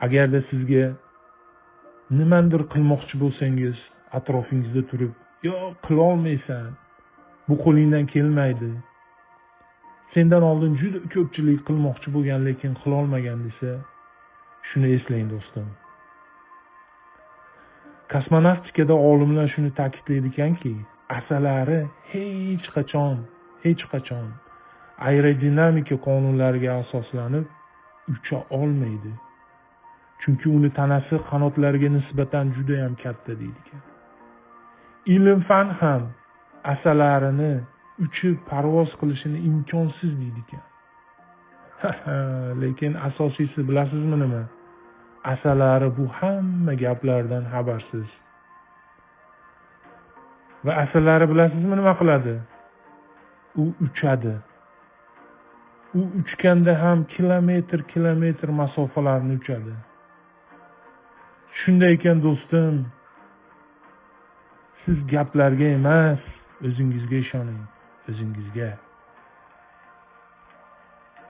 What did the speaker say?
Agarda sizga nimandir qilmoqchi bo'lsangiz, atrofingizda turib, "Yo'q, qila olmaysan. Bu qo'lingdan kelmaydi. Sendan oldin juda ko'pchilik qilmoqchi bo'lgan, lekin qila olmagan" desa, shuni eslang do'stim. Kosmonavtikada olimlar shuni ta'kidlaydi ekanki, asalari hech qachon aerodinamika qonunlariga asoslanib ucha olmaydi. Chunki uni tanasi qanotlariga nisbatan juda ham katta deydi ekan. Ilm fan ham asalarini uchib parvoz qilishini imkonsiz deydi ekan. Lekin asosiysi bilasizmi nima? Asalari bu hamma gaplardan xabarsiz. Va asalari bilasizmi nima qiladi? U uchadi. U uchganda ham kilometr masofalarni uchadi. Shunday ekan do'stim, siz gaplarga emas, o'zingizga ishoning, o'zingizga.